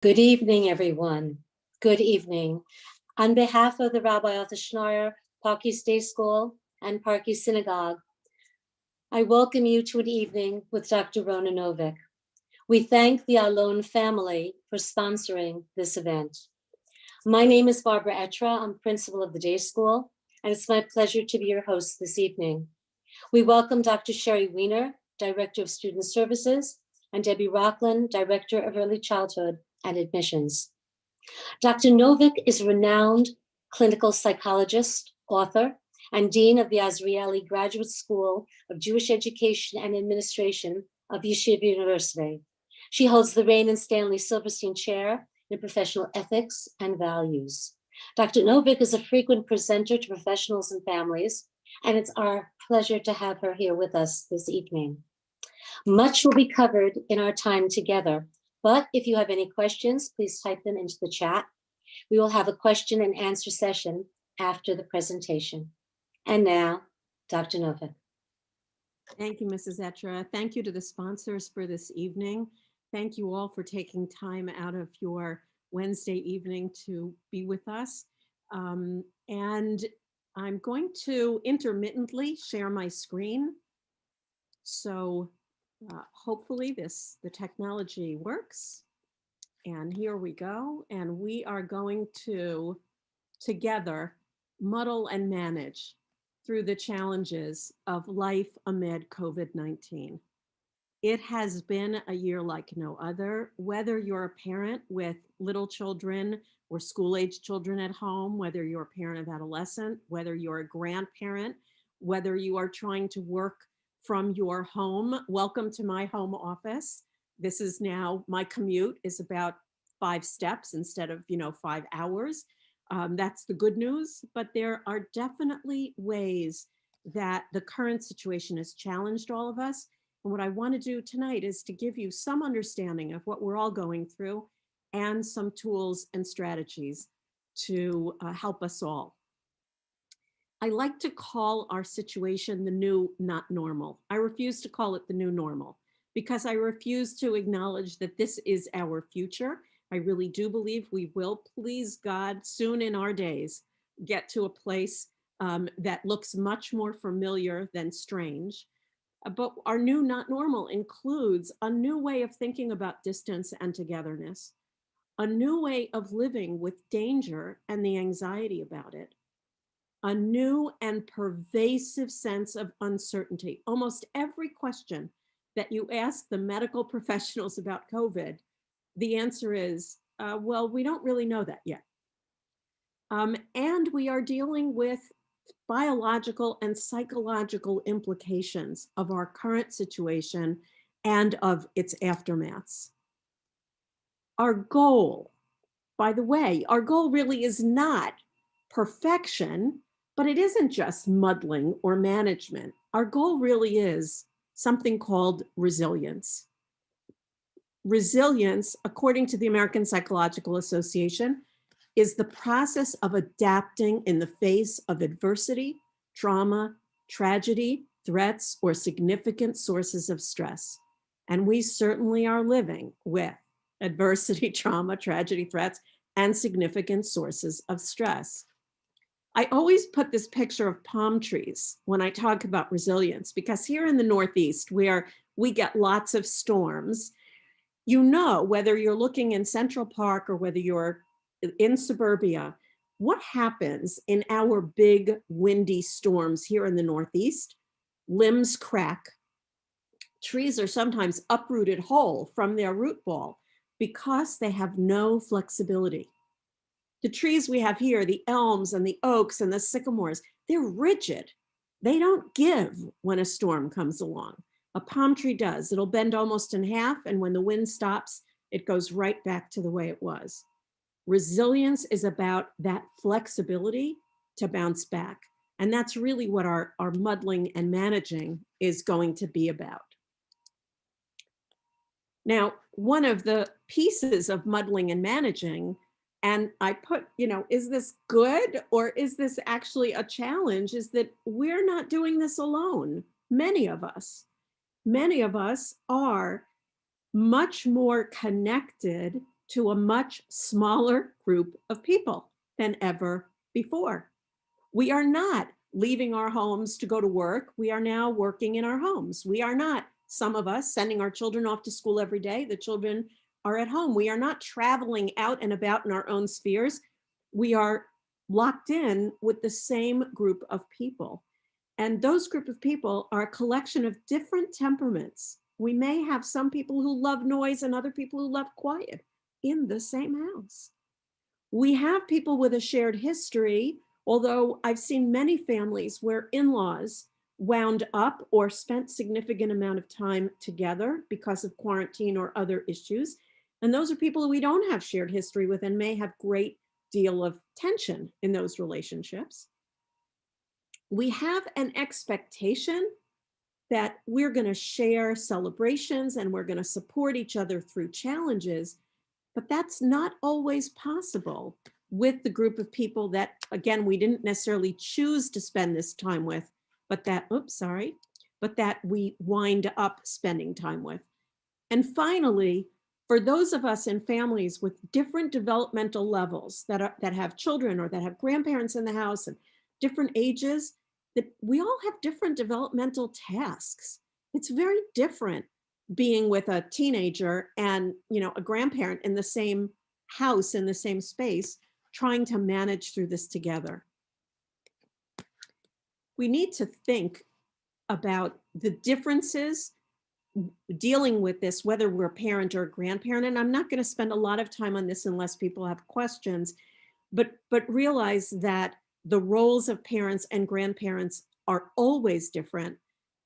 Good evening, everyone. Good evening. On behalf of the Rabbi of the Schneier, Parkes Day School, and Parkes Synagogue, I welcome you to an evening with Dr. Rona Novick. We thank the Alon family for sponsoring this event. My name is Barbara Etra. I'm principal of the day school, and it's my pleasure to be your host this evening. We welcome Dr. Sherry Weiner, Director of Student Services, and Debbie Rockland, Director of Early Childhood and Admissions. Dr. Novick is a renowned clinical psychologist, author, and Dean of the Azrieli Graduate School of Jewish Education and Administration of Yeshiva University. She holds the Rain and Stanley Silverstein Chair in Professional Ethics and Values. Dr. Novick is a frequent presenter to professionals and families, and it's our pleasure to have her here with us this evening. Much will be covered in our time together, but if you have any questions, please type them into the chat. We will have a question and answer session after the presentation. And now, Dr. Novick. Thank you, Mrs. Etra. Thank you to the sponsors for this evening. Thank you all for taking time out of your Wednesday evening to be with us. And I'm going to intermittently share my screen. So hopefully the technology works. And here we go. And we are going to together muddle and manage through the challenges of life amid COVID-19. It has been a year like no other, whether you're a parent with little children or school-age children at home, whether you're a parent of adolescent, whether you're a grandparent, whether you are trying to work from your home. Welcome to my home office. This is now, my commute is about 5 steps instead of 5 hours. That's the good news, but there are definitely ways that the current situation has challenged all of us. And what I want to do tonight is to give you some understanding of what we're all going through and some tools and strategies to help us all. I like to call our situation the new not normal. I refuse to call it the new normal because I refuse to acknowledge that this is our future. I really do believe we will, please God, soon in our days, get to a place that looks much more familiar than strange. But our new not normal includes a new way of thinking about distance and togetherness, a new way of living with danger and the anxiety about it, a new and pervasive sense of uncertainty. Almost every question that you ask the medical professionals about COVID, the answer is, well, we don't really know that yet. And we are dealing with biological and psychological implications of our current situation and of its aftermaths. Our goal, by the way, our goal really is not perfection, but it isn't just muddling or management. Our goal really is something called resilience. Resilience, according to the American Psychological Association, is the process of adapting in the face of adversity, trauma, tragedy, threats, or significant sources of stress. And we certainly are living with adversity, trauma, tragedy, threats, and significant sources of stress. I always put this picture of palm trees when I talk about resilience, because here in the Northeast, where we get lots of storms, whether you're looking in Central Park or whether you're in suburbia, what happens in our big windy storms here in the Northeast? Limbs crack. Trees are sometimes uprooted whole from their root ball because they have no flexibility. The trees we have here, the elms and the oaks and the sycamores, they're rigid. They don't give when a storm comes along. A palm tree does. It'll bend almost in half, and when the wind stops, it goes right back to the way it was. Resilience is about that flexibility to bounce back. And that's really what our muddling and managing is going to be about. Now, one of the pieces of muddling and managing, and I put, is this good or is this actually a challenge, is that we're not doing this alone. Many of us are much more connected to a much smaller group of people than ever before. We are not leaving our homes to go to work. We are now working in our homes. We are not, some of us, sending our children off to school every day. The children are at home. We are not traveling out and about in our own spheres. We are locked in with the same group of people. And those group of people are a collection of different temperaments. We may have some people who love noise and other people who love quiet in the same house. We have people with a shared history, although I've seen many families where in-laws wound up or spent significant amount of time together because of quarantine or other issues. And those are people who we don't have shared history with and may have great deal of tension in those relationships. We have an expectation that we're going to share celebrations and we're going to support each other through challenges, but that's not always possible with the group of people that, again, we didn't necessarily choose to spend this time with, but that, but that we wind up spending time with. And finally, for those of us in families with different developmental levels that have children or that have grandparents in the house and different ages, that we all have different developmental tasks. It's very different being with a teenager and, a grandparent in the same house, in the same space, trying to manage through this together. We need to think about the differences dealing with this, whether we're a parent or a grandparent. And I'm not going to spend a lot of time on this unless people have questions, but realize that the roles of parents and grandparents are always different.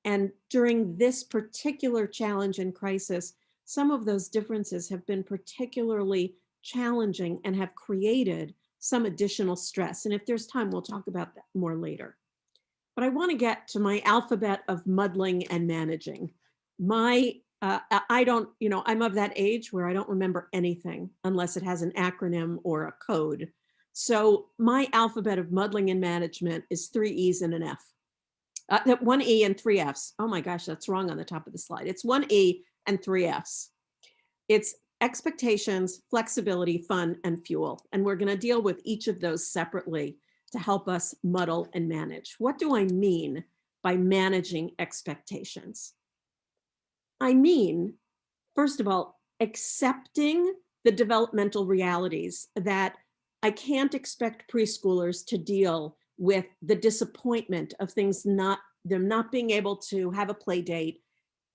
And during this particular challenge and crisis, some of those differences have been particularly challenging and have created some additional stress. And if there's time, we'll talk about that more later. But I want to get to my alphabet of muddling and managing. I'm of that age where I don't remember anything unless it has an acronym or a code. So my alphabet of muddling and management is 3 E's and an F. 1 E and 3 F's. Oh my gosh, that's wrong on the top of the slide. It's 1 E and 3 F's. It's expectations, flexibility, fun, and fuel. And we're going to deal with each of those separately to help us muddle and manage. What do I mean by managing expectations? I mean, first of all, accepting the developmental realities that I can't expect preschoolers to deal with the disappointment of them not being able to have a play date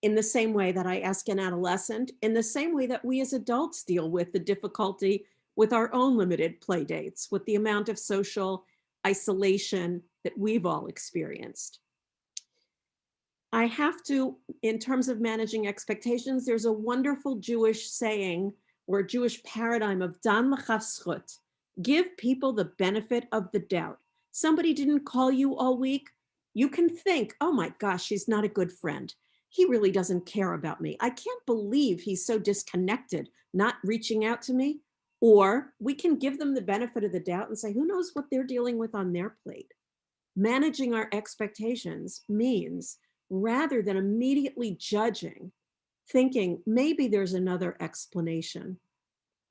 in the same way that I ask an adolescent, in the same way that we as adults deal with the difficulty with our own limited play dates, with the amount of social isolation that we've all experienced. I have to, in terms of managing expectations, there's a wonderful Jewish saying or Jewish paradigm of dan l'chaf zchut, give people the benefit of the doubt. Somebody didn't call you all week. You can think, oh my gosh, she's not a good friend. He really doesn't care about me. I can't believe he's so disconnected, not reaching out to me. Or we can give them the benefit of the doubt and say, who knows what they're dealing with on their plate. Managing our expectations means, rather than immediately judging, thinking maybe there's another explanation,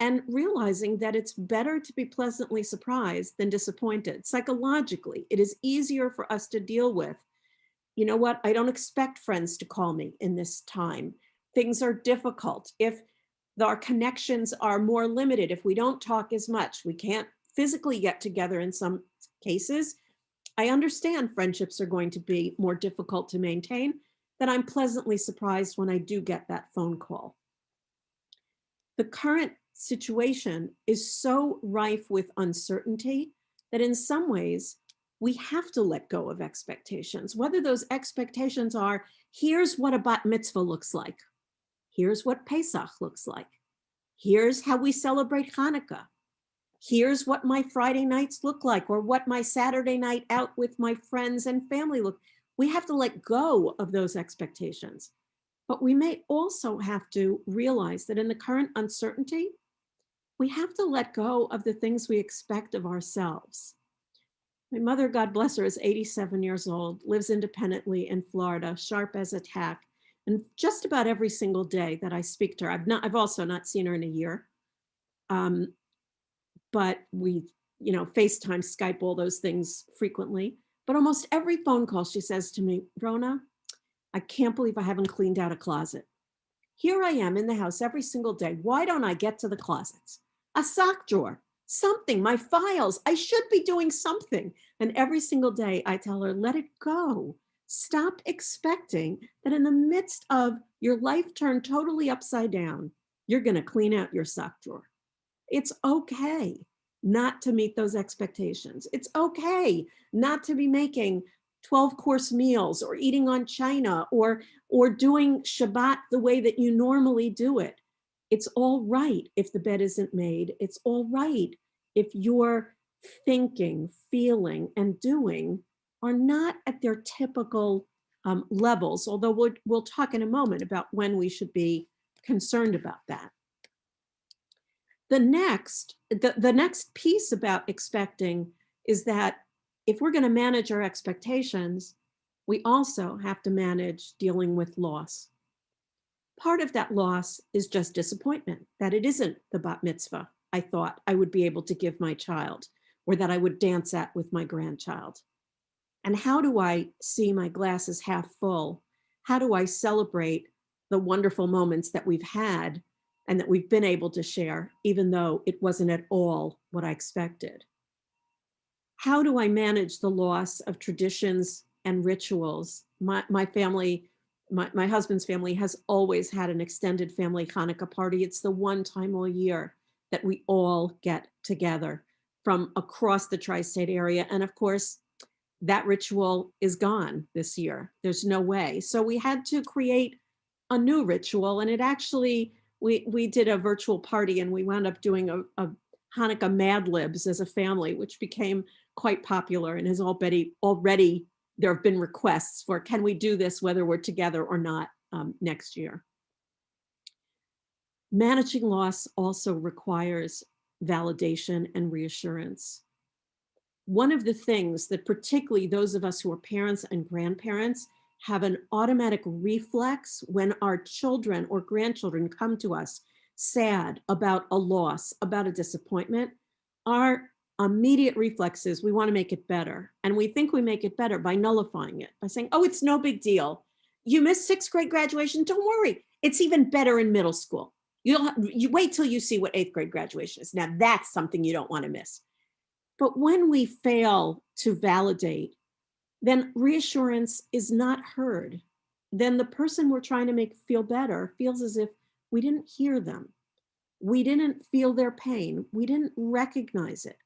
and realizing that it's better to be pleasantly surprised than disappointed. Psychologically, it is easier for us to deal with, you know what, I don't expect friends to call me in this time. Things are difficult. If our connections are more limited, if we don't talk as much, we can't physically get together in some cases, I understand friendships are going to be more difficult to maintain, that I'm pleasantly surprised when I do get that phone call. The current situation is so rife with uncertainty that in some ways we have to let go of expectations, whether those expectations are, here's what a bat mitzvah looks like. Here's what Pesach looks like. Here's how we celebrate Hanukkah. Here's what my Friday nights look like, or what my Saturday night out with my friends and family look. We have to let go of those expectations. But we may also have to realize that in the current uncertainty, we have to let go of the things we expect of ourselves. My mother, God bless her, is 87 years old, lives independently in Florida, sharp as a tack. And just about every single day that I speak to her, I've also not seen her in a year. But we, FaceTime, Skype, all those things frequently. But almost every phone call, she says to me, Rona, I can't believe I haven't cleaned out a closet. Here I am in the house every single day. Why don't I get to the closets? A sock drawer, something, my files. I should be doing something. And every single day I tell her, let it go. Stop expecting that in the midst of your life turned totally upside down, you're going to clean out your sock drawer. It's okay not to meet those expectations. It's okay not to be making 12-course meals or eating on China or doing Shabbat the way that you normally do it. It's all right if the bed isn't made. It's all right if your thinking, feeling, and doing are not at their typical levels, although we'll talk in a moment about when we should be concerned about that. The next piece about expecting is that if we're going to manage our expectations, we also have to manage dealing with loss. Part of that loss is just disappointment, that it isn't the bat mitzvah I thought I would be able to give my child, or that I would dance at with my grandchild. And how do I see my glass as half full? How do I celebrate the wonderful moments that we've had and that we've been able to share, even though it wasn't at all what I expected? How do I manage the loss of traditions and rituals? My family, my husband's family has always had an extended family Hanukkah party. It's the one time all year that we all get together from across the tri-state area. And of course, that ritual is gone this year. There's no way. So we had to create a new ritual. And it actually, we did a virtual party and we wound up doing a Hanukkah Mad Libs as a family, which became quite popular and has already there have been requests for, can we do this whether we're together or not next year? Managing loss also requires validation and reassurance. One of the things that particularly those of us who are parents and grandparents have an automatic reflex when our children or grandchildren come to us sad about a loss, about a disappointment, our immediate reflex is we want to make it better. And we think we make it better by nullifying it, by saying, oh, it's no big deal. You missed 6th grade graduation, don't worry. It's even better in middle school. You wait till you see what 8th grade graduation is. Now that's something you don't want to miss. But when we fail to validate, then reassurance is not heard. Then the person we're trying to make feel better feels as if we didn't hear them. We didn't feel their pain. We didn't recognize it.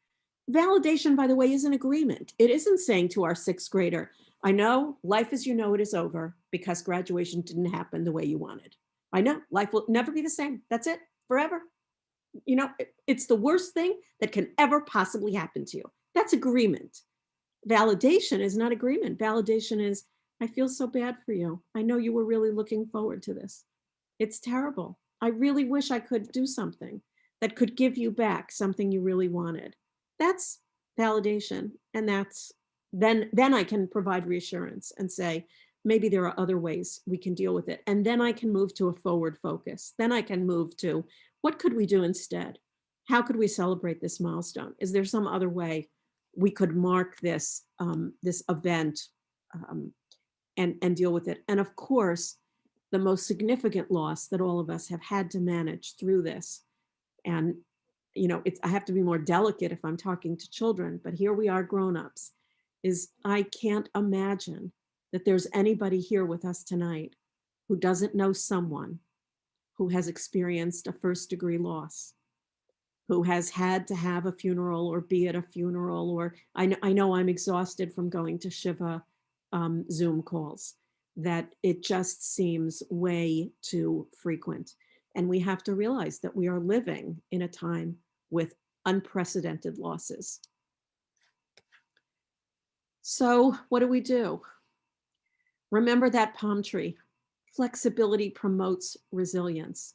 Validation, by the way, is an agreement. It isn't saying to our 6th grader, I know life as you know it is over because graduation didn't happen the way you wanted. I know life will never be the same. That's it, forever. It's the worst thing that can ever possibly happen to you. That's agreement. Validation is not agreement. Validation is, I feel so bad for you. I know you were really looking forward to this. It's terrible. I really wish I could do something that could give you back something you really wanted. That's validation. And then I can provide reassurance and say, maybe there are other ways we can deal with it. And then I can move to a forward focus. Then I can move to, what could we do instead? How could we celebrate this milestone? Is there some other way we could mark this event and deal with it? And of course, the most significant loss that all of us have had to manage through this, and I have to be more delicate if I'm talking to children, but here we are grown-ups, is I can't imagine that there's anybody here with us tonight who doesn't know someone who has experienced a first-degree loss, who has had to have a funeral or be at a funeral, or I know I'm exhausted from going to Shiva Zoom calls, that it just seems way too frequent. And we have to realize that we are living in a time with unprecedented losses. So what do? Remember that palm tree. Flexibility promotes resilience.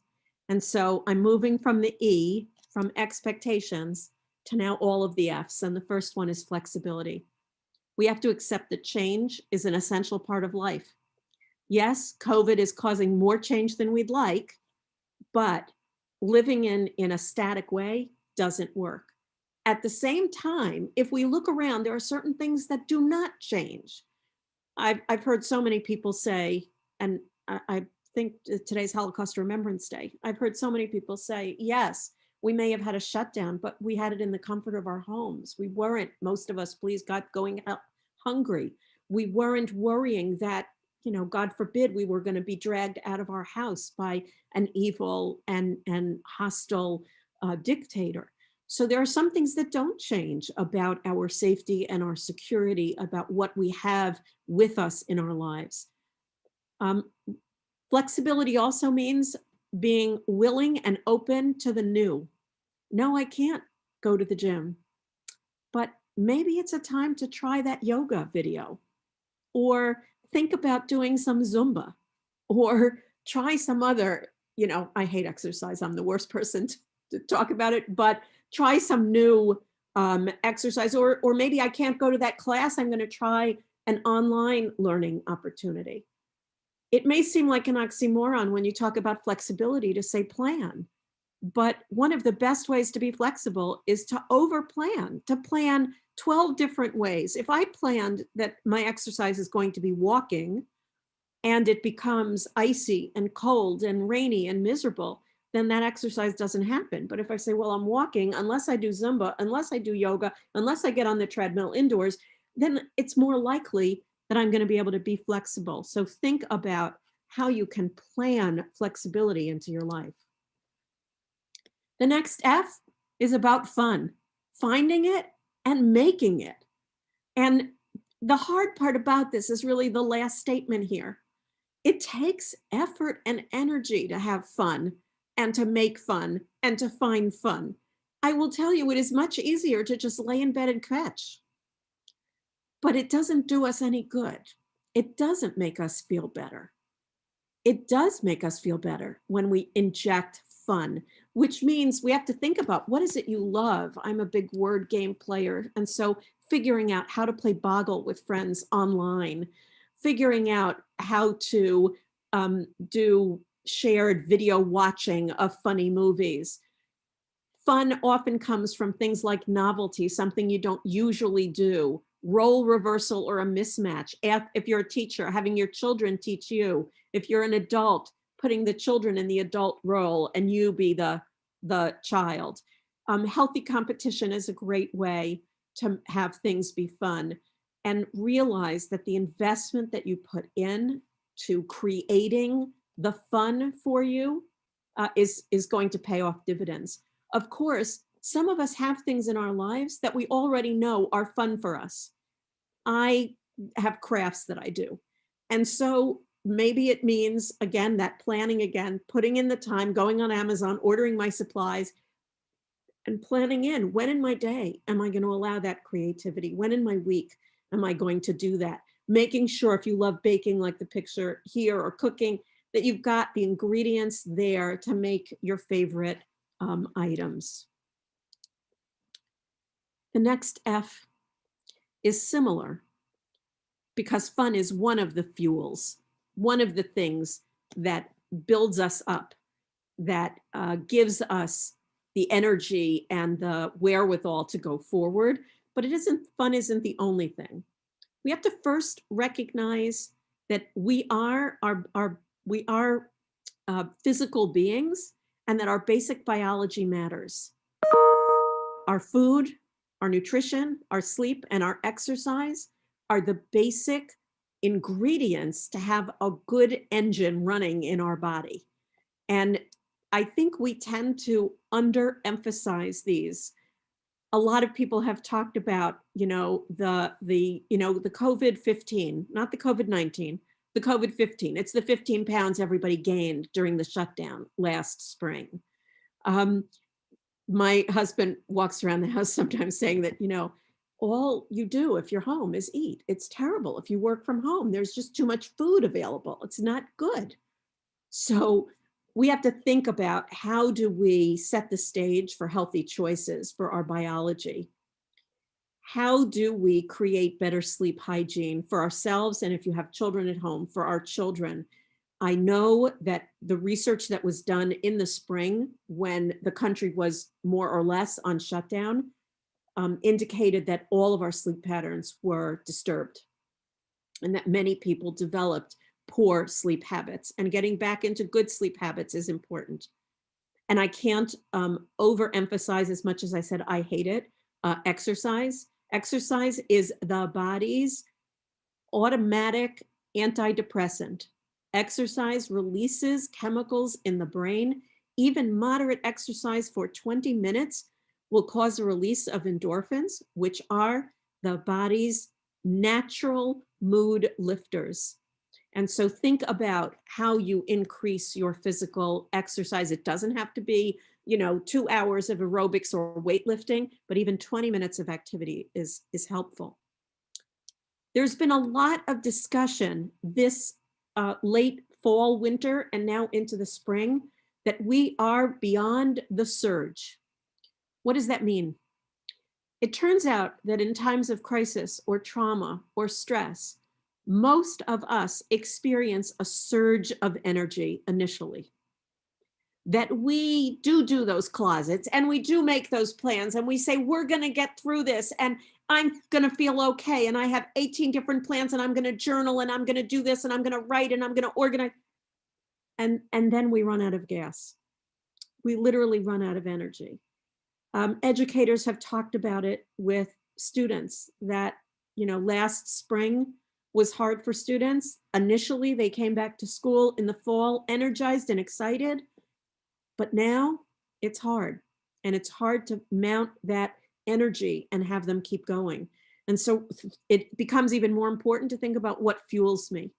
And so I'm moving from the E, from expectations, to now all of the F's. And the first one is flexibility. We have to accept that change is an essential part of life. Yes, COVID is causing more change than we'd like, but living in a static way doesn't work. At the same time, if we look around, there are certain things that do not change. I've heard so many people say, and I think today's Holocaust Remembrance Day, I've heard so many people say, yes, we may have had a shutdown, but we had it in the comfort of our homes. We weren't, most of us, please God, going out hungry. We weren't worrying that, God forbid, we were going to be dragged out of our house by an evil and hostile dictator. So there are some things that don't change about our safety and our security, about what we have with us in our lives. Flexibility also means being willing and open to the new. No, I can't go to the gym, but maybe it's a time to try that yoga video, or think about doing some Zumba, or try some other, I hate exercise. I'm the worst person to talk about it, but try some new exercise, or maybe I can't go to that class. I'm going to try an online learning opportunity. It may seem like an oxymoron when you talk about flexibility to say plan, but one of the best ways to be flexible is to overplan, to plan 12 different ways. If I planned that my exercise is going to be walking and it becomes icy and cold and rainy and miserable, then that exercise doesn't happen. But if I say, well, I'm walking, unless I do Zumba, unless I do yoga, unless I get on the treadmill indoors, then it's more likely that I'm going to be able to be flexible. So think about how you can plan flexibility into your life. The next F is about fun, finding it and making it. And the hard part about this is really the last statement here. It takes effort and energy to have fun and to make fun and to find fun. I will tell you, it is much easier to just lay in bed and catch. But it doesn't do us any good. It doesn't make us feel better. It does make us feel better when we inject fun, which means we have to think about, what is it you love? I'm a big word game player. And so figuring out how to play Boggle with friends online, figuring out how to do shared video watching of funny movies. Fun often comes from things like novelty, something you don't usually do, role reversal or a mismatch. If you're a teacher, having your children teach you. If you're an adult, putting the children in the adult role and you be the child. Healthy competition is a great way to have things be fun, and realize that the investment that you put in to creating the fun for you is going to pay off dividends. Of course, some of us have things in our lives that we already know are fun for us. I have crafts that I do. And so maybe it means, again, that planning again, putting in the time, going on Amazon, ordering my supplies, and planning in, when in my day am I going to allow that creativity? When in my week am I going to do that? Making sure, if you love baking, like the picture here, or cooking, that you've got the ingredients there to make your favorite items. The next F is similar, because fun is one of the fuels, one of the things that builds us up, that gives us the energy and the wherewithal to go forward. But fun isn't the only thing. We have to first recognize that we are physical beings, and that our basic biology matters. Our food, our nutrition, our sleep, and our exercise are the basic ingredients to have a good engine running in our body. And I think we tend to underemphasize these. A lot of people have talked about, the COVID-15, not the COVID-19, the COVID-15. It's the 15 pounds everybody gained during the shutdown last spring. My husband walks around the house sometimes saying that, all you do if you're home is eat. It's terrible. If you work from home, there's just too much food available. It's not good. So we have to think about, how do we set the stage for healthy choices for our biology? How do we create better sleep hygiene for ourselves? And if you have children at home, for our children? I know that the research that was done in the spring when the country was more or less on shutdown indicated that all of our sleep patterns were disturbed and that many people developed poor sleep habits, and getting back into good sleep habits is important. And I can't overemphasize, as much as I said I hate it, exercise. Exercise is the body's automatic antidepressant. Exercise releases chemicals in the brain. Even moderate exercise for 20 minutes will cause a release of endorphins, which are the body's natural mood lifters. And so think about how you increase your physical exercise. It doesn't have to be, 2 hours of aerobics or weightlifting, but even 20 minutes of activity is helpful. There's been a lot of discussion this late fall, winter, and now into the spring that we are beyond the surge. What does that mean? It turns out that in times of crisis or trauma or stress, most of us experience a surge of energy initially. That we do those closets and we do make those plans and we say, we're going to get through this and I'm going to feel okay. And I have 18 different plans and I'm going to journal and I'm going to do this and I'm going to write and I'm going to organize. And then we run out of gas. We literally run out of energy. Educators have talked about it with students that, last spring was hard for students. Initially, they came back to school in the fall, energized and excited. But now it's hard, and it's hard to mount that energy and have them keep going. And so it becomes even more important to think about what fuels me.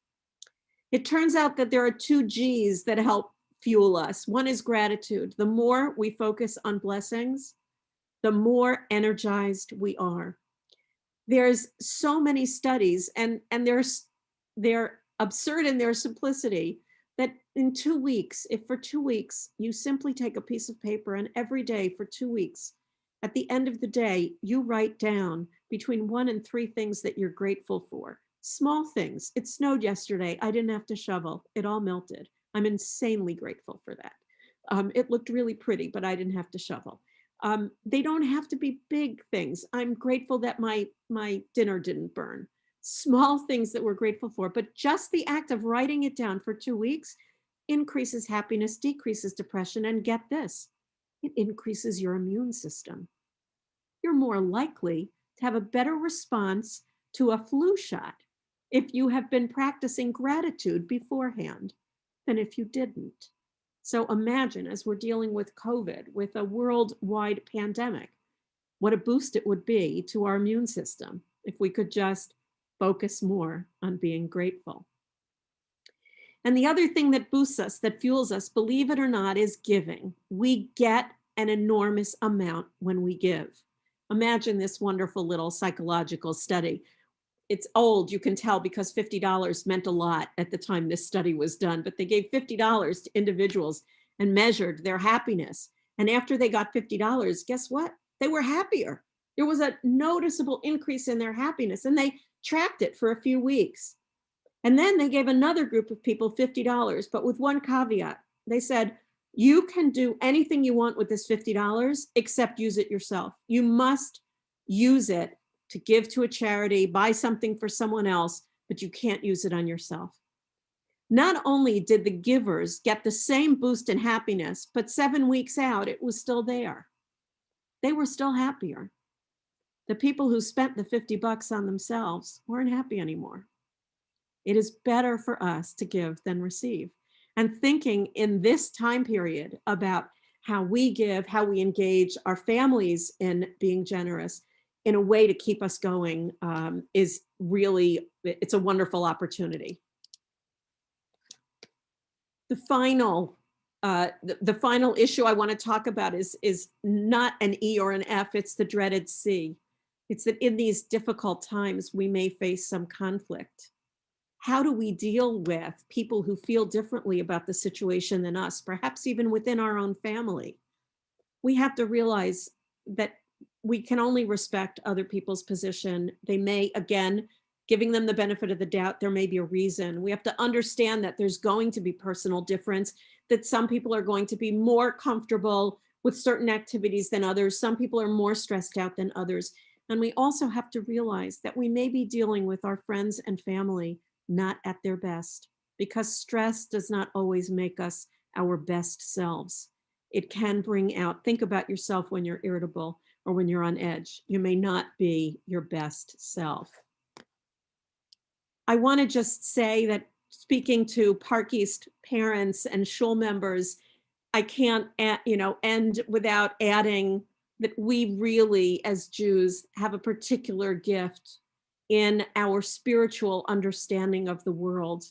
It turns out that there are 2 G's that help fuel us. One is gratitude. The more we focus on blessings, the more energized we are. There's so many studies, and they're absurd in their simplicity, that in 2 weeks, if for 2 weeks, you simply take a piece of paper and every day for 2 weeks, at the end of the day, you write down between 1 and 3 things that you're grateful for. Small things. It snowed yesterday. I didn't have to shovel. It all melted. I'm insanely grateful for that. It looked really pretty, but I didn't have to shovel. They don't have to be big things. I'm grateful that my dinner didn't burn. Small things that we're grateful for, but just the act of writing it down for 2 weeks increases happiness, decreases depression, and get this, it increases your immune system. You're more likely to have a better response to a flu shot if you have been practicing gratitude beforehand than if you didn't. So imagine, as we're dealing with COVID, with a worldwide pandemic, what a boost it would be to our immune system if we could just focus more on being grateful. And the other thing that boosts us, that fuels us, believe it or not, is giving. We get an enormous amount when we give. Imagine this wonderful little psychological study. It's old, you can tell, because $50 meant a lot at the time this study was done, but they gave $50 to individuals and measured their happiness. And after they got $50, guess what? They were happier. There was a noticeable increase in their happiness, and they tracked it for a few weeks. And then they gave another group of people $50, but with one caveat. They said, you can do anything you want with this $50 except use it yourself. You must use it to give to a charity, buy something for someone else, but you can't use it on yourself. Not only did the givers get the same boost in happiness, but 7 weeks out, it was still there. They were still happier. The people who spent the $50 on themselves weren't happy anymore. It is better for us to give than receive. And thinking in this time period about how we give, how we engage our families in being generous in a way to keep us going is really, it's a wonderful opportunity. The final issue I want to talk about is not an E or an F, it's the dreaded C. It's that in these difficult times, we may face some conflict. How do we deal with people who feel differently about the situation than us, perhaps even within our own family? We have to realize that we can only respect other people's position. They may, again, giving them the benefit of the doubt. There may be a reason. We have to understand that there's going to be personal difference, that some people are going to be more comfortable with certain activities than others. Some people are more stressed out than others. And we also have to realize that we may be dealing with our friends and family not at their best, because stress does not always make us our best selves. It can bring out, think about yourself when you're irritable or when you're on edge. You may not be your best self. I want to just say that speaking to Park East parents and shul members, I can't, end without adding that we really, as Jews, have a particular gift in our spiritual understanding of the world,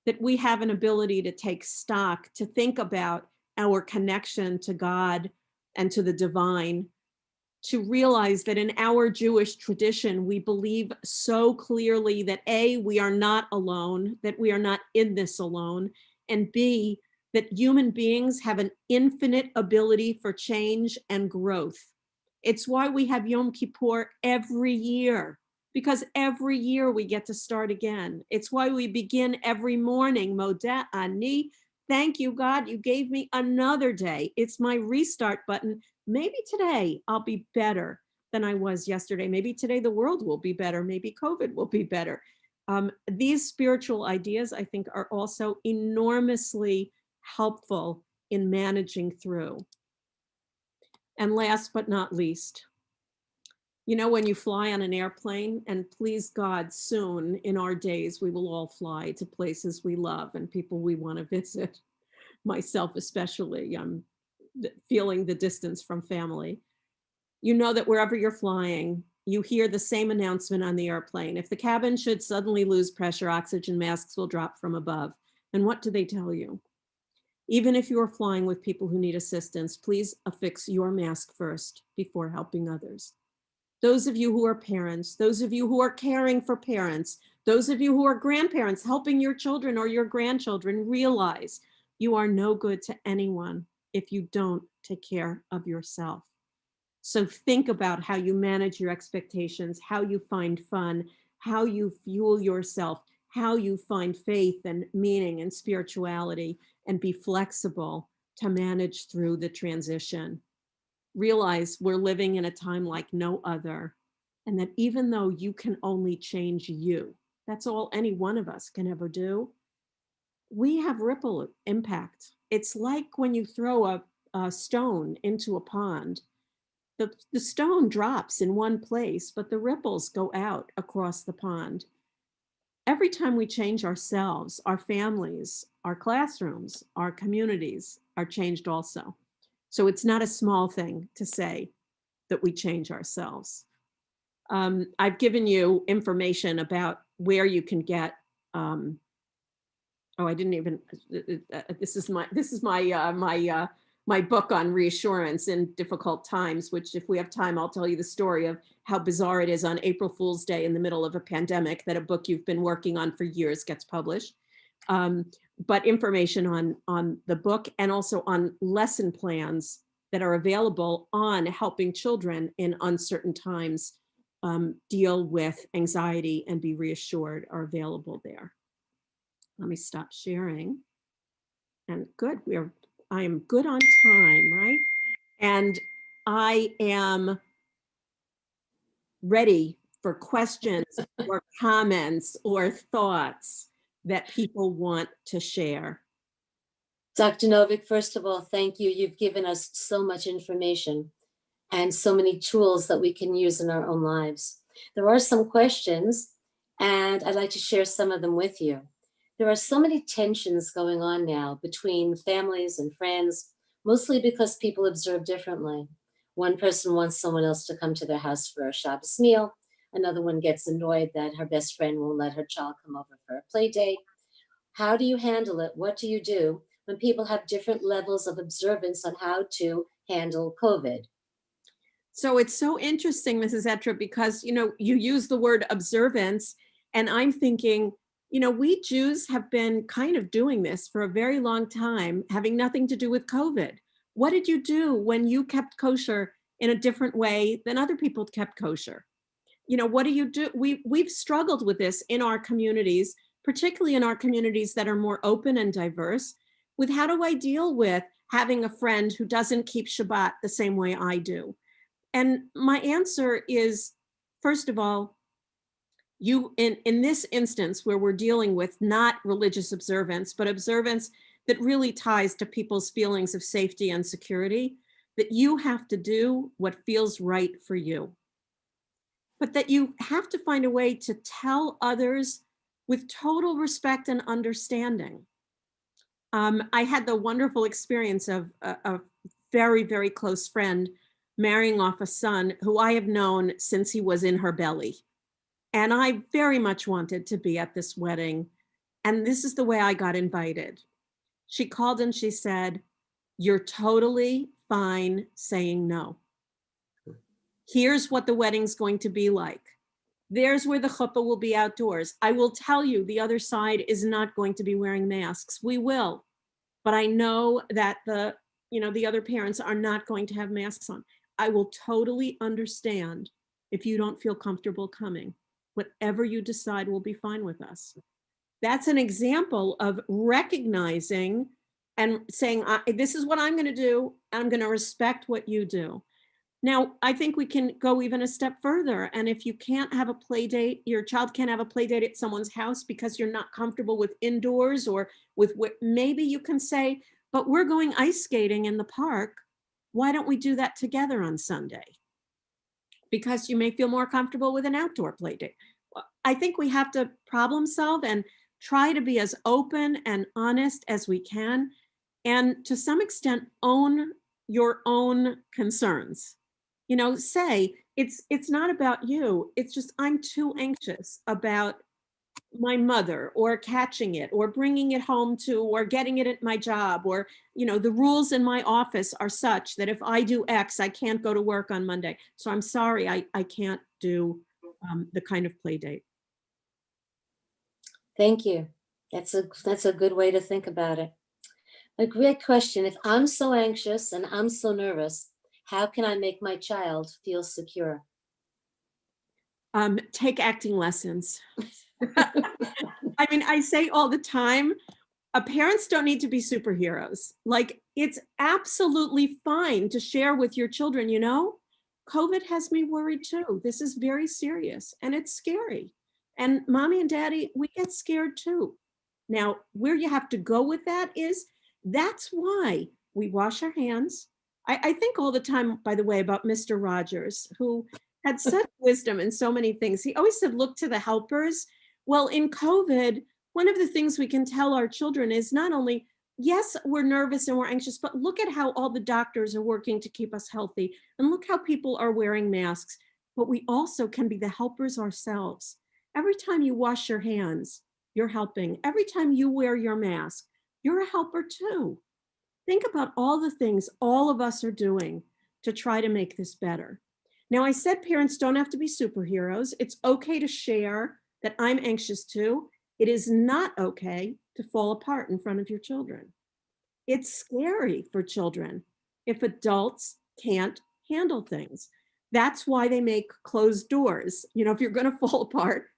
that we have an ability to take stock, to think about our connection to God and to the divine, to realize that in our Jewish tradition, we believe so clearly that A, we are not alone, that we are not in this alone, and B, that human beings have an infinite ability for change and growth. It's why we have Yom Kippur every year, because every year we get to start again. It's why we begin every morning, Modeh Ani, thank you, God, you gave me another day. It's my restart button. Maybe today I'll be better than I was yesterday. Maybe today the world will be better. Maybe COVID will be better. These spiritual ideas, I think, are also enormously helpful in managing through. And last but not least, when you fly on an airplane, and please God, soon in our days, we will all fly to places we love and people we want to visit, myself especially. I'm feeling the distance from family. You know that wherever you're flying, you hear the same announcement on the airplane. If the cabin should suddenly lose pressure, oxygen masks will drop from above. And what do they tell you? Even if you are flying with people who need assistance, please affix your mask first before helping others. Those of you who are parents, those of you who are caring for parents, those of you who are grandparents helping your children or your grandchildren, realize you are no good to anyone if you don't take care of yourself. So think about how you manage your expectations, how you find fun, how you fuel yourself, how you find faith and meaning and spirituality, and be flexible to manage through the transition. Realize we're living in a time like no other, and that even though you can only change you, that's all any one of us can ever do, we have ripple impact. It's like when you throw a stone into a pond. The stone drops in one place, but the ripples go out across the pond. Every time we change ourselves, our families, our classrooms, our communities are changed also. So it's not a small thing to say that we change ourselves. I've given you information about where you can get. I didn't even. This is my book on reassurance in difficult times. Which, if we have time, I'll tell you the story of how bizarre it is on April Fool's Day in the middle of a pandemic that a book you've been working on for years gets published. But information on the book and also on lesson plans that are available on helping children in uncertain times deal with anxiety and be reassured are available there. Let me stop sharing. And good, I am good on time, right? And I am ready for questions or comments or thoughts that people want to share. Dr. Novick, first of all, thank you. You've given us so much information and so many tools that we can use in our own lives. There are some questions, and I'd like to share some of them with you. There are so many tensions going on now between families and friends, mostly because people observe differently. One person wants someone else to come to their house for a Shabbos meal. Another one gets annoyed that her best friend won't let her child come over for a play date. How do you handle it? What do you do when people have different levels of observance on how to handle COVID? So it's so interesting, Mrs. Etra, because, you use the word observance, and I'm thinking, we Jews have been kind of doing this for a very long time, having nothing to do with COVID. What did you do when you kept kosher in a different way than other people kept kosher? What do you do? We've struggled with this in our communities, particularly in our communities that are more open and diverse, with how do I deal with having a friend who doesn't keep Shabbat the same way I do? And my answer is, first of all, in this instance where we're dealing with not religious observance, but observance that really ties to people's feelings of safety and security, that you have to do what feels right for you. But that you have to find a way to tell others with total respect and understanding. I had the wonderful experience of a very, very close friend marrying off a son who I have known since he was in her belly. And I very much wanted to be at this wedding. And this is the way I got invited. She called and she said, "You're totally fine saying no. Here's what the wedding's going to be like. There's where the chuppah will be outdoors. I will tell you, the other side is not going to be wearing masks. We will. But I know that the other parents are not going to have masks on. I will totally understand if you don't feel comfortable coming. Whatever you decide will be fine with us." That's an example of recognizing and saying, this is what I'm going to do. I'm going to respect what you do. Now, I think we can go even a step further. And if you can't have a play date, your child can't have a play date at someone's house because you're not comfortable with indoors or with maybe you can say, but we're going ice skating in the park. Why don't we do that together on Sunday? Because you may feel more comfortable with an outdoor play date. I think we have to problem solve and try to be as open and honest as we can. And to some extent, own your own concerns. Say it's not about you. It's just I'm too anxious about my mother or catching it or bringing it home or getting it at my job or, the rules in my office are such that if I do X, I can't go to work on Monday. So I'm sorry, I can't do the kind of play date. Thank you. That's a good way to think about it. A great question. If I'm so anxious and I'm so nervous, how can I make my child feel secure? Take acting lessons. I mean, I say all the time, parents don't need to be superheroes. Like, it's absolutely fine to share with your children, COVID has me worried too. This is very serious and it's scary. And mommy and daddy, we get scared too. Now, where you have to go with that is, that's why we wash our hands. I think all the time, by the way, about Mr. Rogers, who had such wisdom in so many things. He always said, look to the helpers. Well, in COVID, one of the things we can tell our children is not only, yes, we're nervous and we're anxious, but look at how all the doctors are working to keep us healthy. And look how people are wearing masks. But we also can be the helpers ourselves. Every time you wash your hands, you're helping. Every time you wear your mask, you're a helper too. Think about all the things all of us are doing to try to make this better. Now, I said parents don't have to be superheroes. It's okay to share that I'm anxious too. It is not okay to fall apart in front of your children. It's scary for children if adults can't handle things. That's why they make closed doors. If you're going to fall apart,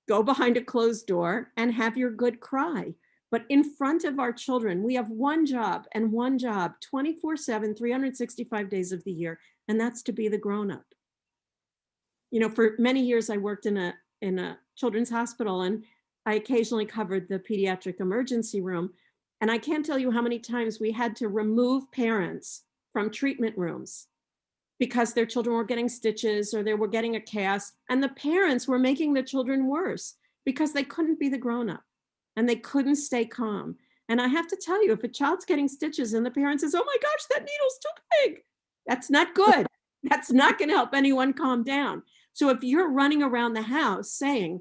go behind a closed door and have your good cry. But in front of our children, we have one job 24/7, 365 days of the year, and that's to be the grown-up. For many years, I worked in a children's hospital, and I occasionally covered the pediatric emergency room. And I can't tell you how many times we had to remove parents from treatment rooms because their children were getting stitches or they were getting a cast, and the parents were making the children worse because they couldn't be the grown-up and they couldn't stay calm. And I have to tell you, if a child's getting stitches and the parent says, "Oh my gosh, that needle's too big," that's not good. That's not going to help anyone calm down. So if you're running around the house saying,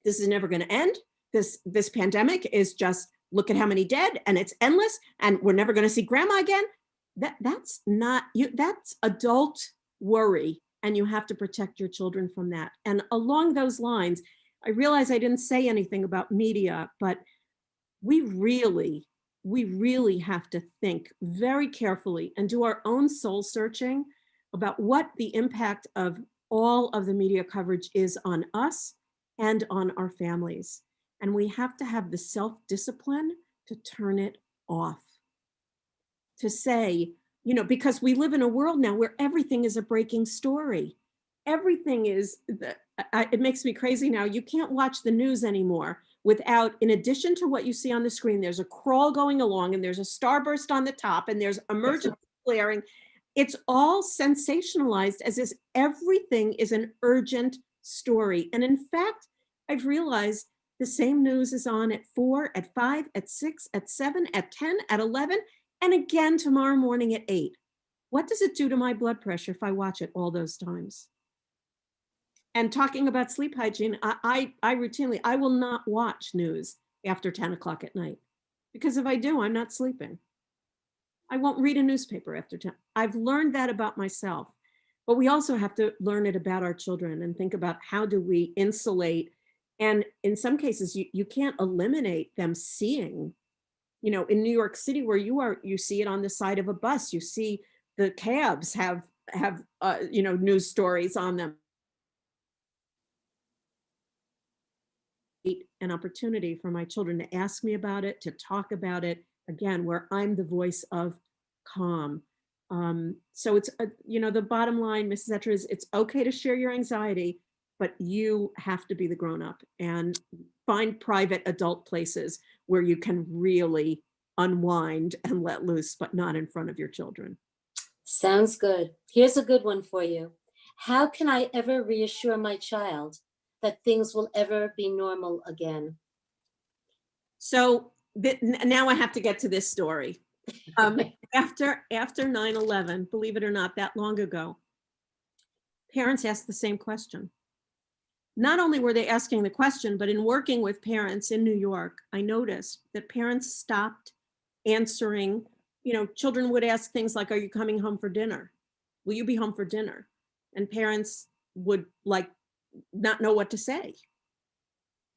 this is never going to end, this pandemic is just, look at how many dead and it's endless and we're never going to see grandma again, that's not you. That's adult worry, and you have to protect your children from that. And along those lines, I realize I didn't say anything about media, but we really have to think very carefully and do our own soul searching about what the impact of all of the media coverage is on us and on our families. And we have to have the self-discipline to turn it off. To say, you know, because we live in a world now where everything is a breaking story. Everything is, it makes me crazy now. You can't watch the news anymore without, in addition to what you see on the screen, there's a crawl going along and there's a starburst on the top and there's emergency flaring. It's all sensationalized as if everything is an urgent story. And in fact, I've realized the same news is on at 4, at 5, at 6, at 7, at 10, at 11, and again tomorrow morning at 8. What does it do to my blood pressure if I watch it all those times? And talking about sleep hygiene, I routinely, I will not watch news after 10 o'clock at night, because if I do, I'm not sleeping. I won't read a newspaper after 10. I've learned that about myself, but we also have to learn it about our children and think about how do we insulate. And in some cases, you can't eliminate them seeing, you know, in New York City where you are, you see it on the side of a bus, you see the cabs have you know, news stories on them. An opportunity for my children to ask me about it, to talk about it, again, where I'm the voice of calm. So it's, you know, the bottom line, Mrs. Etcher, is it's okay to share your anxiety, but you have to be the grown-up and find private adult places where you can really unwind and let loose, but not in front of your children. Sounds good. Here's a good one for you. How can I ever reassure my child that things will ever be normal again? So now I have to get to this story. After 9/11, believe it or not, that long ago, parents asked the same question. Not only were they asking the question, but in working with parents in New York, I noticed that parents stopped answering. You know, children would ask things like, are you coming home for dinner? Will you be home for dinner? And parents would like not know what to say,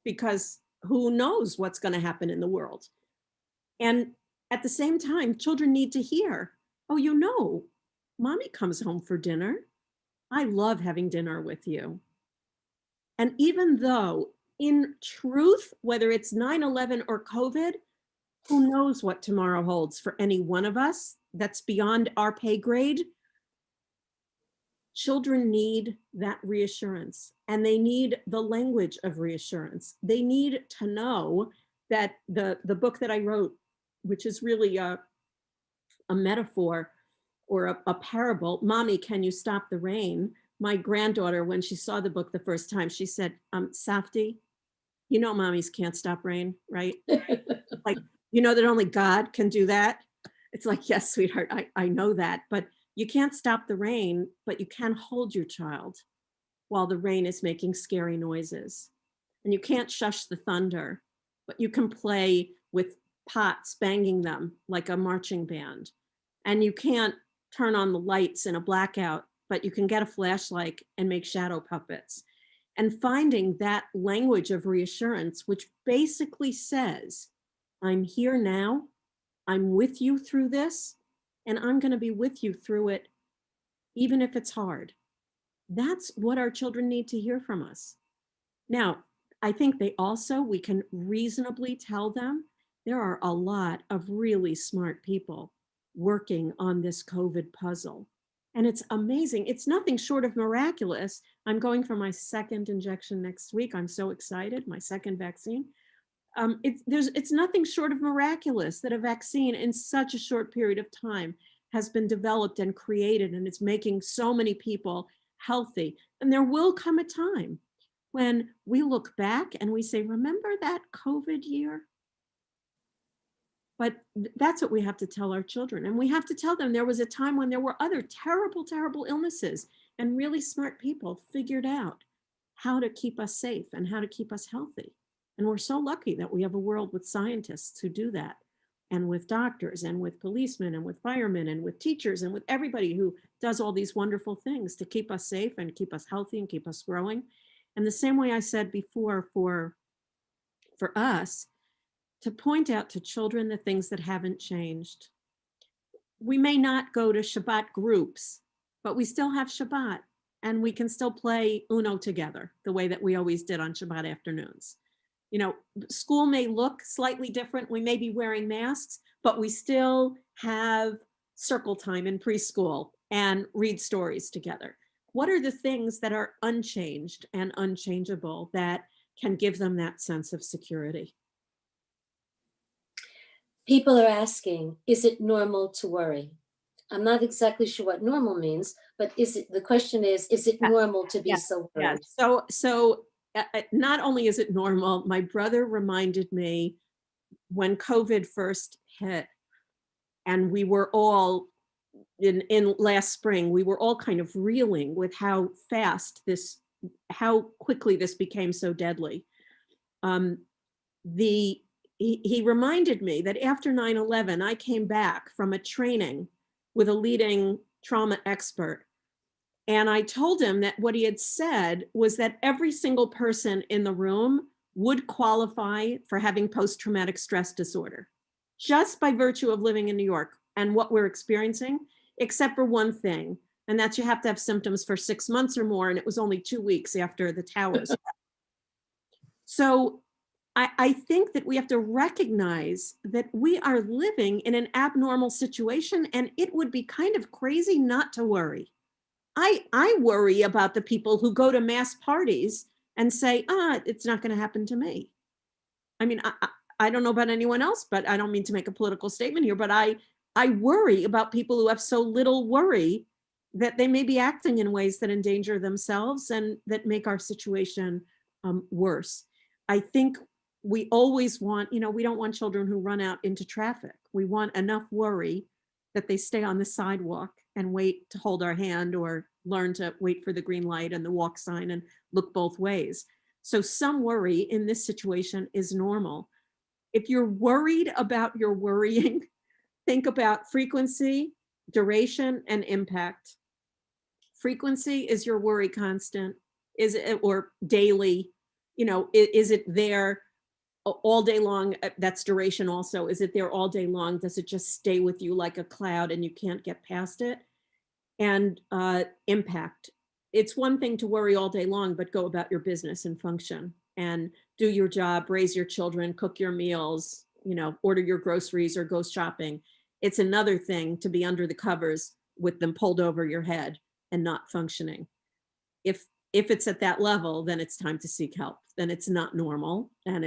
because who knows what's going to happen in the world. And at the same time, children need to hear, oh, you know, mommy comes home for dinner. I love having dinner with you. And even though in truth, whether it's 9/11 or COVID, who knows what tomorrow holds for any one of us, that's beyond our pay grade. Children need that reassurance, and they need the language of reassurance. They need to know that the book that I wrote, which is really a metaphor or a parable, Mommy, Can You Stop the Rain? My granddaughter, when she saw the book the first time, she said, Safti, you know mommies can't stop rain, right? Like, you know that only God can do that? It's like, yes, sweetheart, I know that, but you can't stop the rain, but you can hold your child while the rain is making scary noises. And you can't shush the thunder, but you can play with pots, banging them like a marching band. And you can't turn on the lights in a blackout, but you can get a flashlight and make shadow puppets. And finding that language of reassurance, which basically says, I'm here now, I'm with you through this, and I'm going to be with you through it, even if it's hard. That's what our children need to hear from us. Now, I think we can reasonably tell them there are a lot of really smart people working on this COVID puzzle. And it's amazing. It's nothing short of miraculous. I'm going for my second injection next week. I'm so excited, my second vaccine. It's nothing short of miraculous that a vaccine in such a short period of time has been developed and created, and it's making so many people healthy. And there will come a time when we look back and we say, remember that COVID year? But that's what we have to tell our children. And we have to tell them there was a time when there were other terrible, terrible illnesses, and really smart people figured out how to keep us safe and how to keep us healthy. And we're so lucky that we have a world with scientists who do that, and with doctors and with policemen and with firemen and with teachers and with everybody who does all these wonderful things to keep us safe and keep us healthy and keep us growing. And the same way I said before, for us, to point out to children the things that haven't changed. We may not go to Shabbat groups, but we still have Shabbat. and we can still play Uno together the way that we always did on Shabbat afternoons. You know, school may look slightly different. We may be wearing masks, but we still have circle time in preschool and read stories together. What are the things that are unchanged and unchangeable that can give them that sense of security? People are asking, is it normal to worry? I'm not exactly sure what normal means, but the question is it normal to be so worried? So not only is it normal, my brother reminded me when COVID first hit, and we were all in last spring, we were all kind of reeling with how quickly this became so deadly. He reminded me that after 9/11, I came back from a training with a leading trauma expert. And I told him that what he had said was that every single person in the room would qualify for having post-traumatic stress disorder, just by virtue of living in New York and what we're experiencing, except for one thing, and that's you have to have symptoms for 6 months or more, and it was only 2 weeks after the towers. So I think that we have to recognize that we are living in an abnormal situation, and it would be kind of crazy not to worry. I worry about the people who go to mass parties and say, it's not going to happen to me. I mean, I don't know about anyone else, but I don't mean to make a political statement here, but I worry about people who have so little worry that they may be acting in ways that endanger themselves and that make our situation worse. I think we always want, we don't want children who run out into traffic. We want enough worry that they stay on the sidewalk and wait to hold our hand or learn to wait for the green light and the walk sign and look both ways. So some worry in this situation is normal. If you're worried about your worrying, think about frequency, duration, and impact. Frequency, is your worry constant? Is it, or daily? Is it there all day long? That's duration also. Is it there all day long? Does it just stay with you like a cloud and you can't get past it? And impact. It's one thing to worry all day long, but go about your business and function and do your job, raise your children, cook your meals, order your groceries or go shopping. It's another thing to be under the covers with them pulled over your head and not functioning. If it's at that level, then it's time to seek help. Then it's not normal. And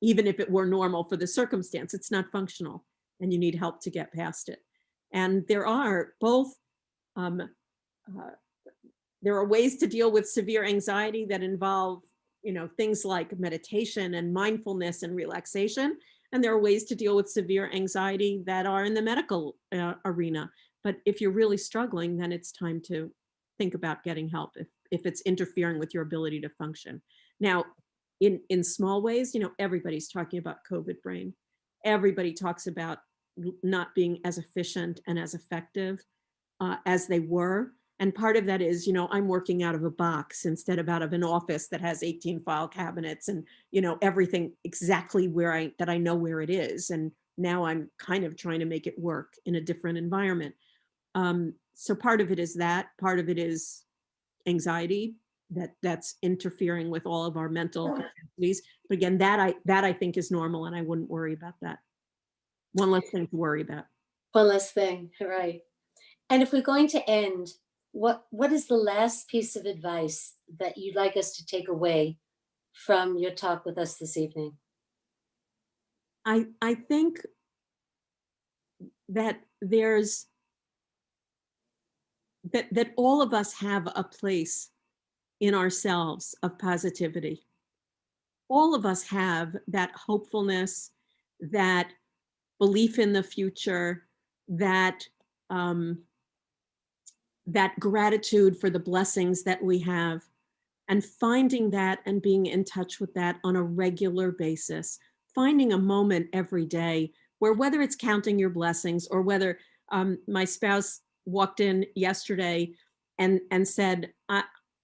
even if it were normal for the circumstance, it's not functional and you need help to get past it. And there are ways to deal with severe anxiety that involve, things like meditation and mindfulness and relaxation. And there are ways to deal with severe anxiety that are in the medical arena. But if you're really struggling, then it's time to think about getting help if it's interfering with your ability to function. Now, in small ways, everybody's talking about COVID brain. Everybody talks about not being as efficient and as effective as they were. And part of that is, I'm working out of a box instead of out of an office that has 18 file cabinets and, everything exactly that I know where it is. And now I'm kind of trying to make it work in a different environment. So part of it is that, part of it is anxiety that's interfering with all of our mental capacities. But again, that I think is normal and I wouldn't worry about that. One less thing to worry about. One less thing, right. And if we're going to end, what is the last piece of advice that you'd like us to take away from your talk with us this evening? I think that there's that all of us have a place in ourselves of positivity. All of us have that hopefulness, that belief in the future, that gratitude for the blessings that we have, and finding that and being in touch with that on a regular basis, finding a moment every day where, whether it's counting your blessings or whether my spouse walked in yesterday and said,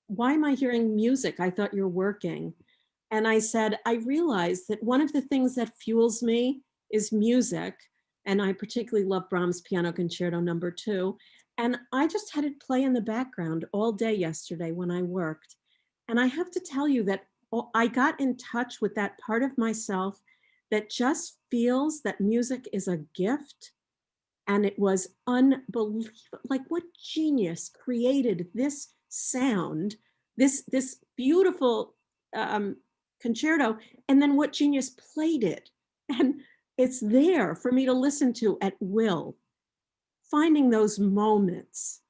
why am I hearing music? I thought you're working. And I said, I realized that one of the things that fuels me is music. And I particularly love Brahms' Piano Concerto No. 2. And I just had it play in the background all day yesterday when I worked. And I have to tell you that I got in touch with that part of myself that just feels that music is a gift. And it was unbelievable. Like, what genius created this sound, this beautiful concerto, and then what genius played it? And it's there for me to listen to at will. Finding those moments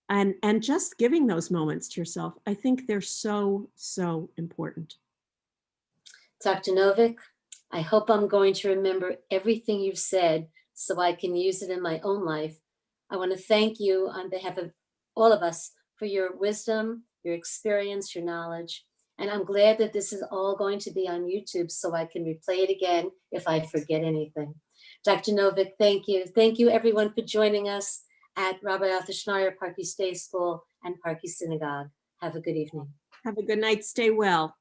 and just giving those moments to yourself, I think they're so, so important. Dr. Novick, I hope I'm going to remember everything you've said so I can use it in my own life. I want to thank you on behalf of all of us for your wisdom, your experience, your knowledge. And I'm glad that this is all going to be on YouTube so I can replay it again if I forget anything. Dr. Novick, thank you. Thank you everyone for joining us at Rabbi Arthur Schneier, Park East Day School and Park East Synagogue. Have a good evening. Have a good night. Stay well.